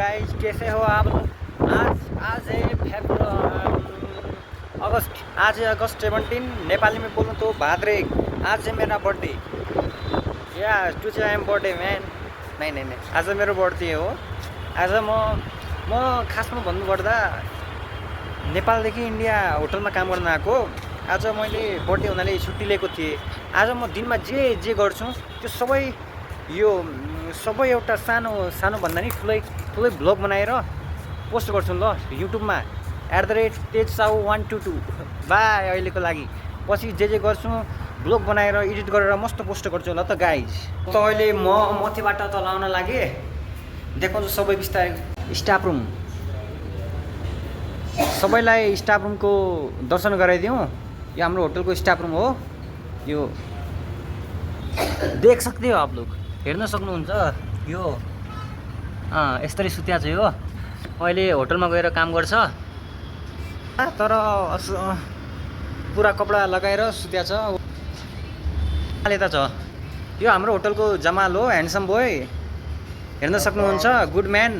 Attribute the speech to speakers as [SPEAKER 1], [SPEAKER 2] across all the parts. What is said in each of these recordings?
[SPEAKER 1] Guys, कैसे हो आप लोग। आज है अगस्त। आज है अगस्त 17। नेपाली में बोलूँ तो भाद्रे 1। आज है मेरा बर्थडे। या today I am birthday man. नहीं, आज मेरो बर्थडे हो। आज म खासमा भन्नुपर्दा नेपालदेखि इन्डिया होटलमा काम गर्न आएको। आज मैले बर्थडे हुनाले छुट्टी लिएको थिएँ। आज म दिनमा जे गर्छु त्यो सबै एउटा सानो भन्दा नि ठुलै भ्लग बनाएर पोस्ट गर्छु ल युट्युबमा @तेजसाहु122। बाई अहिलेको लागि। पछि जे गर्छु भ्लग बनाएर एडिट गरेर मस्त पोस्ट गर्छु ल त गाइज। त अहिले म मथीबाट तल आउन लागेँ। देखाउँछु सबै बिस्तारै स्टाफ रुम। सबैलाई स्टाफ रुमको दर्शन गराइदिउँ। यो हाम्रो होटलको स्टाफ रुम हो। यो देख सकते हो आप लोग, हेर्न सक्नुहुन्छ। यो यसरी सुत्या छ। यो अहिले होटलमा गएर काम गर्छ तर पुरा कपडा लगाएर सुत्या छ। यता छ यो हाम्रो होटलको जमाल हो, ह्यान्डसम बोय। हेर्न सक्नुहुन्छ, गुड म्यान,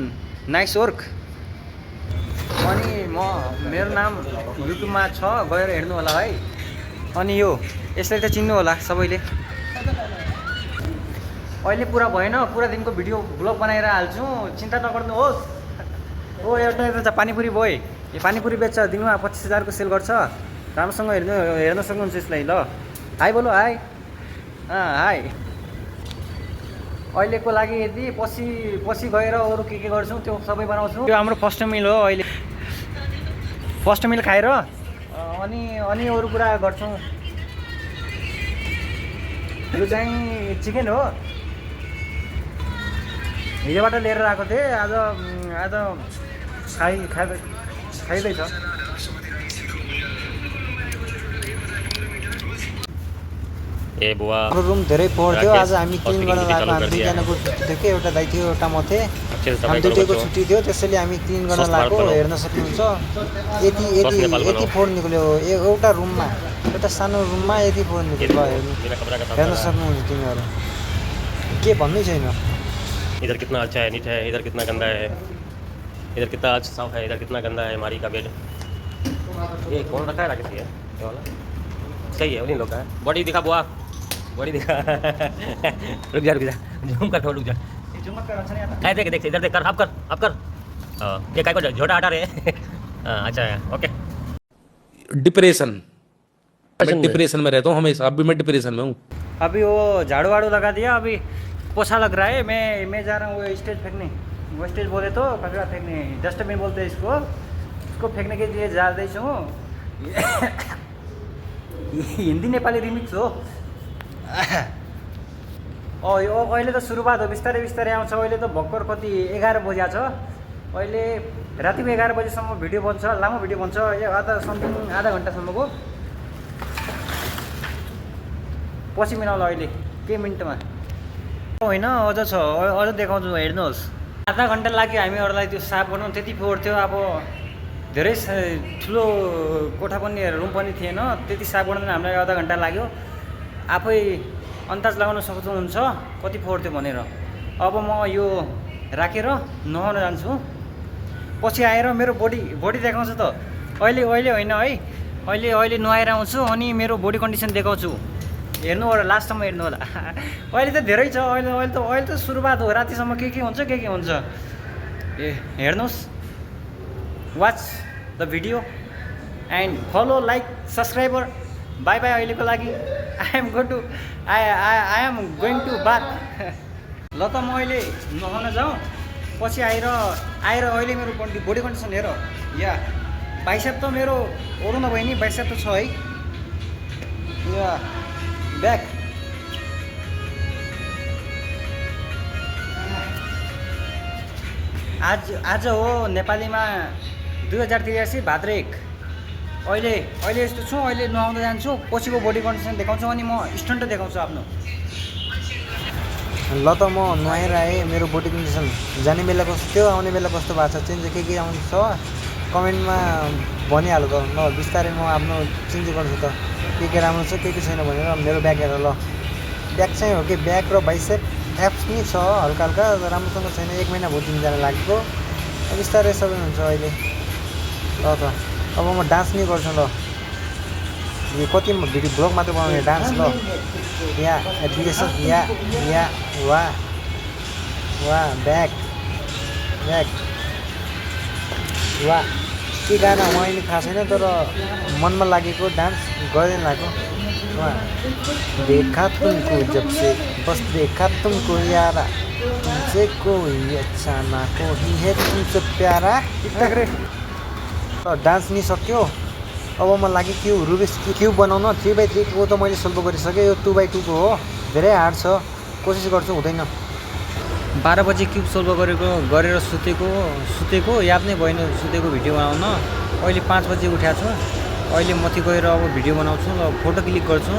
[SPEAKER 1] नाइस वर्क। अनि मेरो नाम युट्युबमा छ, गएर हेर्नु होला है। अनि यो यसलाई त चिन्नु होला सबैले। अहिले पुरा भएन, पुरा दिनको भिडियो ब्लग बनाएर हाल्छु, चिन्ता नगर्नुहोस्। हो एउटा पानीपुरी बोय। यो पानीपुरी बेच्छ, दिनमा 25,000 को सेल गर्छ। राम्रोसँग हेर्न सक्नुहुन्छ यसलाई ल। हाई बोलो, हाई। हाई। अहिलेको लागि यदि पछि गएर अरू के गर्छौँ त्यो सबै बनाउँछु। त्यो हाम्रो फर्स्ट मिल हो। अहिले फर्स्ट मिल खाएर अनि अरू कुरा गर्छौँ। यो चाहिँ चिकन हो, हिजोबाट लिएर आएको थिएँ। आज खाइँदैछ।
[SPEAKER 2] ए बुवा,
[SPEAKER 1] हाम्रो रुम धेरै फोहोर थियो। आज हामी क्लिन गर्न लागेको। हामी दुईजनाको छुट्टी थियो कि, एउटा दाइ थियो एउटा म थिएँ। हामी दुईटैको छुट्टी थियो, त्यसैले हामी क्लिन गर्न लागेको। हेर्न सक्नुहुन्छ यति फोहोर निक्ल्यो एउटा रुममा, एउटा सानो रुममा यति फोहोर निक्ल्यो। हेर्न सक्नुहुन्छ तिमीहरू। के भन्नै छैन।
[SPEAKER 2] इधर कितना अच्छा है, नीट है, इधर कितना गंदा है, इधर कितना अच्छा साफ है, इधर कितना गंदा है। हमारी का बेड ये कौन रखा है, राकेश ये वाला सही है, उन्हीं लोग का है। बॉडी दिखा बुआ, बॉडी दिखा। रुक जा झूम कर, रुक जा। देख इधर देख कर, आप कर। ये काय को झोटा हटा रहे। अच्छा है, ओके।
[SPEAKER 3] डिप्रेशन में रहता हूँ हमेशा। अभी मैं डिप्रेशन में हूँ।
[SPEAKER 1] अभी वो झाड़ू वाड़ू लगा दिया, अभी पोछा लग रहा है। मैं जा रहा हूँ वो स्टेज फेंकने। वो स्टेज बोले तो कचरा फेंकने, डस्टबिन बोलते हैं इसको फेंकने के लिए जाँदैछु। हिन्दी नेपाली रिमिक्स हो। यो अहिले त सुरुवात हो, बिस्तारै आउँछ। अहिले त भर्खर कति 11 बजे छ। अहिले रातिको 11 बजेसम्म भिडियो बन्छ, लामो भिडियो बन्छ। आधा घन्टासम्मको। पछि मिलाउँला अहिले केही मिनटमा। होइन अझ छ, अझ देखाउँछु, हेर्नुहोस्। आधा घन्टा लाग्यो हामीहरूलाई त्यो साफ गर्नु। त्यति फोहोर थियो। अब धेरै ठुलो कोठा पनि रुम पनि थिएन, त्यति साफ गर्नु हामीलाई आधा घन्टा लाग्यो। आफै अन्दाज लगाउन सक्नुहुन्छ कति फोहोर थियो भनेर। अब म यो राखेर नुहाउन जान्छु। पछि आएर मेरो बडी देखाउँछु त। अहिले होइन है, अहिले नुहाएर आउँछु अनि मेरो बडी कन्डिसन देखाउँछु। हेर्नु होला, लास्टसम्म हेर्नु होला। अहिले त धेरै छ। अहिले त सुरुवात हो। रातिसम्म के हुन्छ हेर्नुहोस्। Watch the video and follow, like, subscriber. Bye अहिलेको लागि। I am going to bath. ल त म अहिले नुहाउन जाउँ। पछि आएर अहिले मेरो बडी कन्डिसन हेर। या बाइसेप त मेरो अरू नभए नि बाइसेप त छ है। या ब्याक। आज हो नेपालीमा 2083 भाद्रे 1। अहिले यस्तो छु। अहिले नुहाउँदै जान्छु। पछिको बडी कन्डिसन देखाउँछु अनि म स्टन्ट देखाउँछु आफ्नो। ल त म नुहाएर आएँ। मेरो बडी कन्डिसन जाने बेला कस्तो थियो, आउने बेला कस्तो भएको छ, चेन्ज के आउँछ कमेन्टमा भनिहाल्नु त। ल बिस्तारै म आफ्नो चेन्ज गर्छु त। के राम्रो छ के छैन भनेर। मेरो ब्याक हेर ल। ब्याक चाहिँ हो कि ब्याक र बाइसेप एप्स पनि छ हल्का राम्रोसँग छैन। 1 महिना भयो 3 जना लागेको। बिस्तारै सबै हुन्छ अहिले ल त अब म डान्स नै गर्छु ल यो कति भिडियो ब्लग मात्र बनाउने डान्स ल या एप्लिकेसन या वा वा ब्याक वा के गाना म अहिले थाहा छैन तर मनमा लागेको डान्स गर्दै लागेको वा देखा तुमको जब से बस देखा तुमको यारा तुमसे कोई अच्छा ना कोई है तुमसे प्यारा डान्स नि सक्यो अब मलाई लाग्यो क्युब बनाउन 3x3 को त मैले सोल्भ गरिसकेँ यो 2x2 को हो धेरै हार्ड छ कोसिस गर्छु हुँदैन 12 बजे क्युब सोल्भ गरेर सुतेको याद नै भएन सुतेको भिडियो बनाउन अहिले 5 बजे उठेको छु अहिले मथि गएर अब भिडियो बनाउँछु ल फोटो क्लिक गर्छु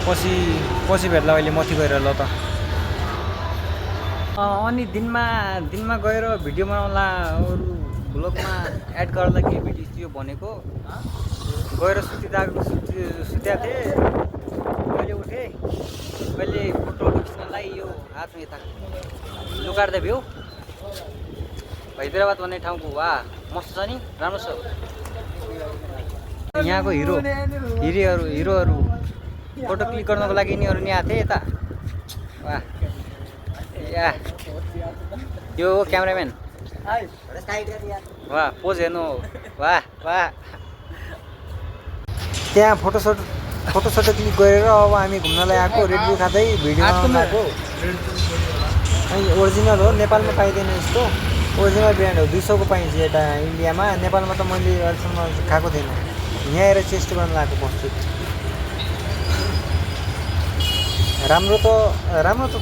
[SPEAKER 1] पछि भेट्ला अहिले मथि गएर ल त अनि दिनमा गएर भिडियो बनाउला अरू ब्लगमा एड गर्दा के भिडियो भनेको गएर सुतेको थिएँ मैले उठेँ मैले फोटो खिच्नलाई यो हातमा यता लुकाट्दै भ्यू हैदराबाद भन्ने ठाउँको वा मस्त छ नि राम्रो छ यहाँको हिरोहरू फोटो क्लिक गर्नको लागि यिनीहरू नि आएको थिए यता वाह या यो हो क्यामेराम्यान वाह पोज हेर्नु वाह त्यहाँ फोटोसोट क्लिक गरेर अब हामी घुम्नलाई आएको रेड बुल खाँदै भिडियो बनाएको अनि ओरिजिनल हो नेपालमा पाइँदैन यस्तो ओरिजिनल ब्रान्ड हो 200 को पाइन्छ यता इन्डियामा नेपालमा त मैले अहिलेसम्म खाएको थिएन यहाँ आएर टेस्ट गर्न लागेको बस्छु राम्रो त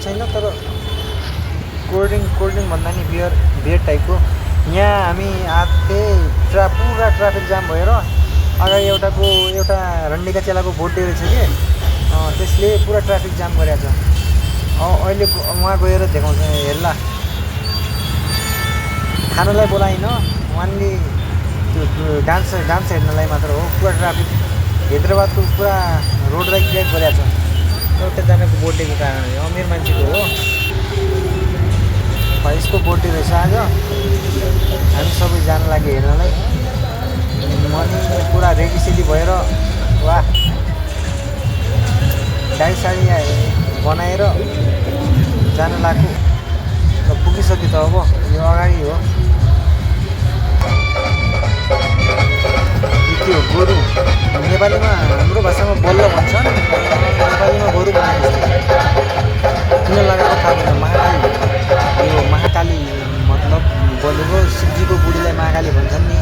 [SPEAKER 1] छैन तर कोल्ड ड्रिङ्क भन्दा नि बियर टाइपको यहाँ हामी आएको थिएँ पुरा ट्राफिक जाम भएर अगाडि एउटा रन्डीका चेलाको बर्थडे रहेछ कि त्यसले पुरा ट्राफिक जाम गरेको छ अहिले उहाँ गएर देखाउँछ हेर्ला खानालाई बोलाइन वानली त्यो डान्स हेर्नलाई मात्र हो पुरा ट्राफिक हैदराबादको पुरा रोडलाई क्लियर गरेको छ एउटाजनाको बर्थडेको कारणले अमीर मान्छेको हो यसको बर्थडे रहेछ आज हामी सबै जान लागि हेर्नलाई मनी पुरा रेडीसेडी भएर वाह दाई साडी बनाएर जान लाग्यो पुगिसक्यो त अब यो अगाडि हो के हो गोरु नेपालीमा हाम्रो भाषामा बल्ल भन्छन् नेपालीमा गोरु भन्छ किन लगाएको थाहा भएन महाकाली मतलब बोलेको शिवजीको बुढीलाई महाकाली भन्छन् नि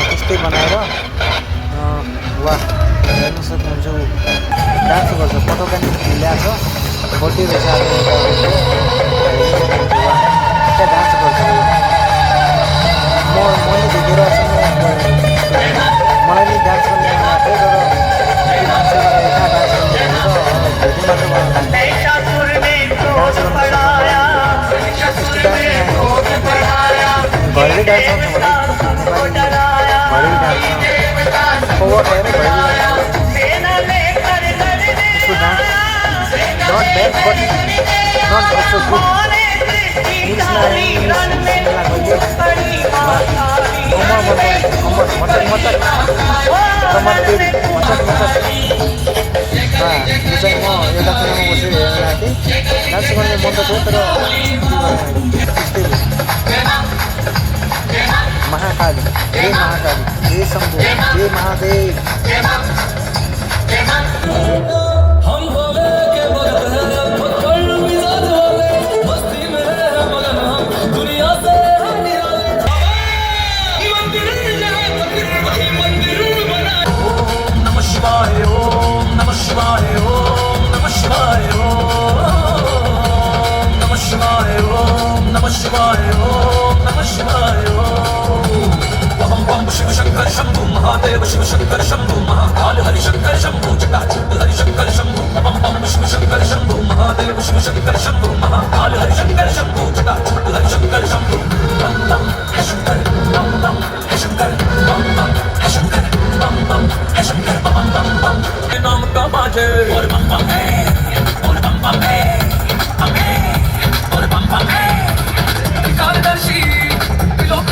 [SPEAKER 1] त्यस्तै बनाएर वाह हेर्न सक्नुहुन्छ डान्स गर्छ पटौका नि ल्याएको छ बर्थडे रहेछ त्यहाँ डान्स गर्छ मैले देखेर मलाई नि डान्स गर्ने आएको तर कहाँ डान्स घरले डान्स आउँछ भने घरले डान्स कभर आएर त्यसको dance not bad but not also good यो चाहिँ म एउटा कुरामा बसेर हेर्न आएको थिएँ डान्स गर्ने मन त थियो तर त्यस्तै महाकाली जय शम्भु जय महादेव
[SPEAKER 4] शिव शंकर शंभु महादेव शिव शंकर शंभु महाकाल हरि शंकर शंभु जटाचूट हरि शंकर शंभु बम बम शिव शंकर शंभु महादेव शिव शंकर शंभु महाकाल हरि शंकर शंभु जटाचूट हरि शंकर शंभु बम बम है शंकर बम बम है शंकर बम बम है शंकर बम बम है शंकर बम बम बम नाम का बाजे और बम बम है और बम बम है और बम बम है कालदर्शी लोक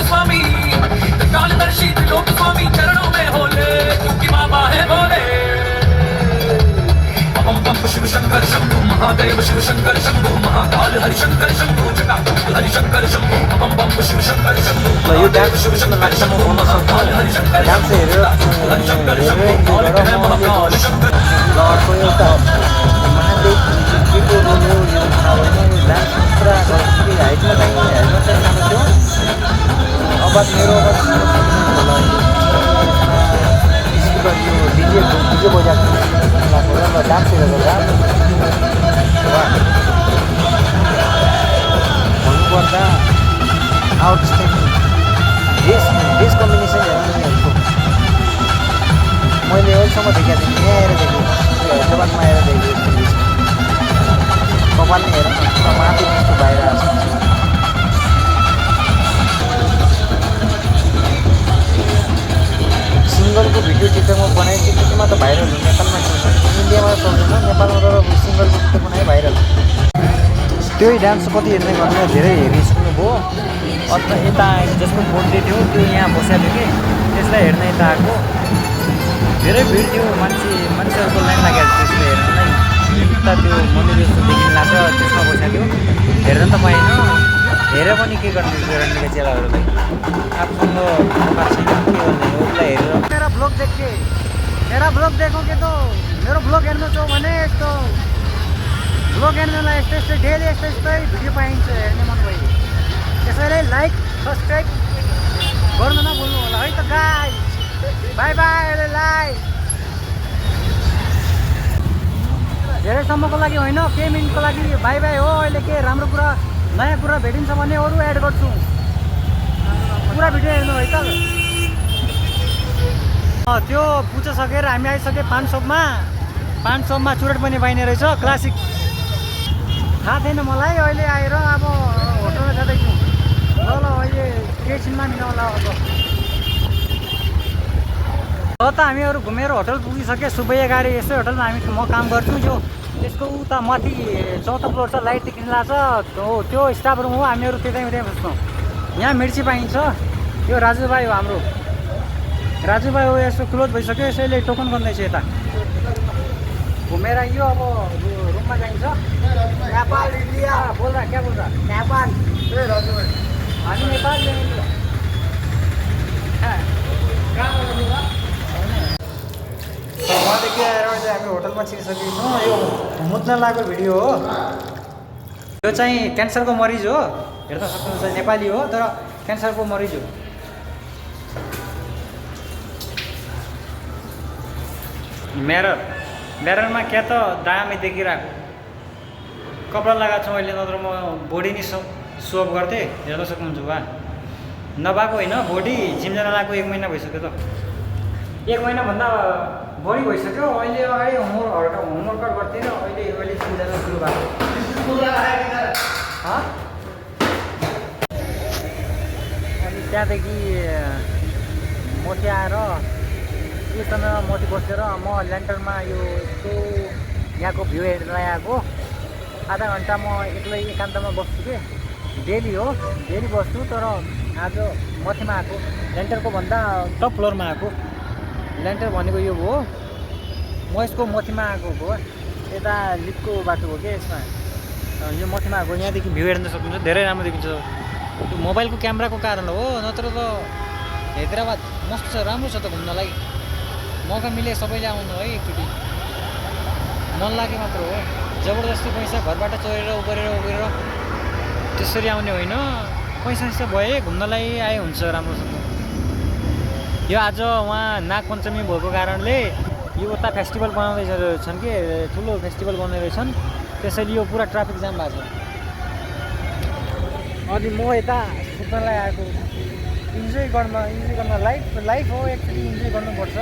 [SPEAKER 1] ल यो डान्स कस्तो लाग्छ म भन्न सक्छु डान्स हेरेर हेरेर ल अर्को एउटा महादेव गीतको रोल हो यो डान्स पुरा हाइटमा चाहिँ हेर्न चाहिँ सानो थियो अब मेरो स्पिकर यो डिजे बजाएको डान्स हेरेर भन्नुपर्दा आउटस्ट्यान्डिङ बेस कम्बिनेसन हेर्नु मैले अहिलेसम्म देखेको थिएँ यहाँ आएर देखेँ हैदराबादमा आएर देखेँ कपालले हेर्नु माथि त्यस्तो बाहिर आएको सिङ्गलको भिडियो टिकटकमा बनाएँ टिकटकमा त भाइरल हो नेपालमा इन्डियामा त चल्दैन नेपालमा तर सिङ्गलको टिकटक बनाएँ भाइरल त्यही डान्स कति हेर्ने गर्ने धेरै हेरिसक्नुभयो अन्त यता जसको बर्थडे थियो त्यो यहाँ बसेको थियो कि त्यसलाई हेर्न यता आएको धेरै भिड थियो मान्छेहरूको लाइन लागेको थियो त्यसले हेर्नलाई उता त्यो मन्दिर जस्तो देखिन लाग्छ त्यसमा बसेको थियो हेर्न त पाएन हेरेर पनि के गर्ने रणनीका चेलाहरूलाई आफूसँग छैन के गर्ने उसलाई हेरेर मेरा ब्लग देखो कि तो मेरो ब्लग हेर्नु छ भने यस्तो ब्लग हेर्नलाई यस्तो डेली यस्तै भिडियो पाइन्छ हेर्ने मन भयो त्यसैले लाइक सब्सक्राइब गर्नु नभुल्नु होला है त गाइस बाई बाई लाइक धेरै सम्मको लागि होइन केही मिनटको लागि बाई बाई हो अहिले के राम्रो कुरा नयाँ कुरा भेटिन्छ भने अरू एड गर्छु पुरा भिडियो हेर्नु है त त्यो पुछिसकेर हामी आइसक्यो पान सपमा चुरेट पनि पाइने रहेछ क्लासिक थाहा थिएन मलाई अहिले आएर अब होटलमा जाँदैछु ल अहिले एकछिनमा मिलाउला अब त हामीहरू घुमेर होटल पुगिसक्यो सुबैया गाडी यस्तै होटलमा म काम गर्छु जो त्यसको उता माथि 4थो फ्लोर छ लाइट देखिन लाग्छ हो त्यो स्टाफ रुम हो हामीहरू त्यतै बस्छौँ यहाँ मिर्ची पाइन्छ यो राजुभाइ हो हाम्रो राजुभाइ हो यसो क्लोज भइसक्यो यसैले टोकन गर्दैछ यता घुमेर यो अब रुममा जाइन्छ नेपाल इन्डिया बोल रहा क्या बोल रहा नेपाल हामी नेपाल उहाँदेखि आएर अहिले हामी होटलमा छिरिसकेको छौँ यो मुद्न लागेको भिडियो हो यो चाहिँ क्यान्सरको मरिज हो हेर्न सक्नुहुन्छ नेपाली हो तर क्यान्सरको मरिज हो म्यारमा क्या त दामी देखिरहेको कपडा लगाएको छु अहिले नत्र म बडी नि सोअप गर्थेँ हेर्न सक्नुहुन्छ वा नभएको होइन बडी जिम जान लगाएको 1 महिना भइसक्यो त 1 महिनाभन्दा बढी भइसक्यो अहिले होमवर्कआउट गर्थेँ र अहिले जिम जान सुरु भएको अनि त्यहाँदेखि मोटी आएर कीर्तनमा मोटी बसेर म ल्यान्डरमा यो यस्तो यहाँको भ्यू हेरेर आएको आधा घन्टा म एक्लै एकान्तमा बस्छु कि डेली बस्छु तर आज मथीमा आएको ल्यान्डरको भन्दा टप फ्लोरमा आएको ल्यान्डर भनेको यो हो म यसको मथीमा आएको हो यता लिफ्टको बाटो हो कि यसमा यो मथीमा आएको यहाँदेखि भ्यू हेर्न सक्नुहुन्छ धेरै राम्रो देखिन्छ त्यो मोबाइलको क्यामेराको कारण हो नत्र त हैदराबाद मस्त छ राम्रो छ त घुम्नलाई मौका मिले सबैले आउनु है एकचोटि मन लागे मात्र हो जबरजस्ती पैसा घरबाट चोरेर उगरेर त्यसरी आउने होइन पैसा भए घुम्नलाई आए हुन्छ राम्रोसँग यो आज उहाँ नागपञ्चमी भएको कारणले यो उता फेस्टिभल बनाउँदैछन् कि ठुलो फेस्टिभल बनाउँदै रहेछन् त्यसैले यो पुरा ट्राफिक जाम भएको छ अनि म यता सुत्नलाई आएको इन्जोय गर्न लाइफ हो एकचोटि इन्जोय गर्नुपर्छ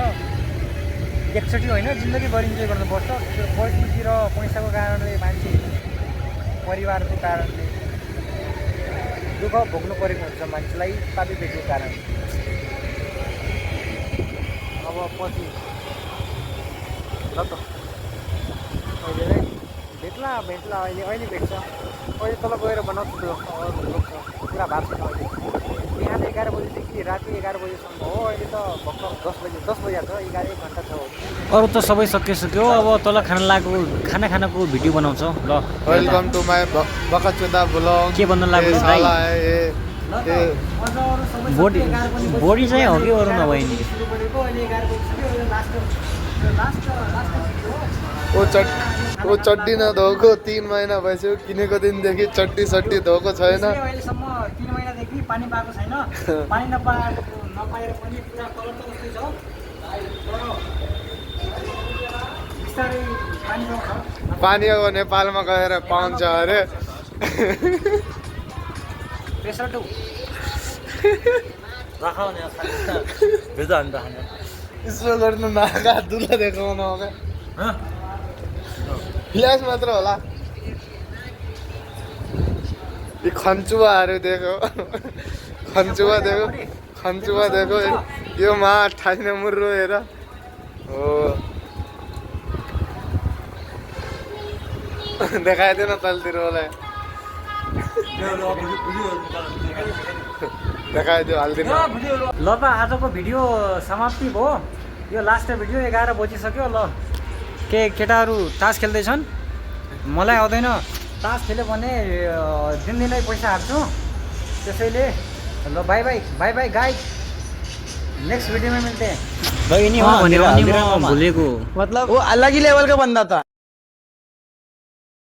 [SPEAKER 1] एकचोटि होइन जिन्दगीभरि इन्जोय गर्नुपर्छ परिस्थिति र पैसाको कारणले मान्छे परिवारको कारणले दुःख भोग्नु परेको हुन्छ मान्छेलाई पापी भेटेको कारण अब पछि ल त अहिले नै भेट्ला अहिले भेट्छ अहिले तल गएर बनाउँछु त्यो पुरा भएको छैन अहिले बिहान 11 बजीदेखि राति 11 बजीसम्म हो अहिले त भर्खर 10 बजी छ 1 घन्टा छ अरू त सबै सकिसक्यो अब तल खानाको भिडियो बनाउँछ ल
[SPEAKER 5] वेलकम टू माय बकाचुदा ब्लॉग
[SPEAKER 1] के भन्नु लाग्यो भाइ बोडी बोडी चाहिँ हो कि अरू नभइने
[SPEAKER 5] वो चड्डी नधोएको 3 महिना भइसक्यो किनेको दिनदेखि चड्डी सड्डी धोएको छैन।
[SPEAKER 1] अहिलेसम्म 3 महिनादेखि पानी पाएको छैन। पानी नपाएर पनि पुरा कलर त उस्तै छ तर बिस्तारै पानी पाउँछ।
[SPEAKER 5] पानी अब नेपालमा गएर पाउँछ अरे।
[SPEAKER 1] प्रेसर टु
[SPEAKER 5] यसो गर्नु नागा दुला देखाउन हो क्या फ्ल्यास मात्र होला। यी खन्चुवाहरू देखो खन्चुवा देखो यो मा 28 मुर्रो हेर हो देखाइदिएन तलतिर होला देखाइदियो हालिदिनु।
[SPEAKER 1] ल त आजको भिडियो समाप्ति भयो। यो लास्ट भिडियो 11 बजिसक्यो। ल के केटाहरू तास खेल्दैछन् मलाई आउँदैन। तास खेल्यो भने दिनदिनै पैसा हार्छु त्यसैले ल by by guys next video में मिलते हैं। भाई नहीं हो भनेर अनि म भुलेको
[SPEAKER 6] मतलब वो अलग ही लेवल का बंदा था।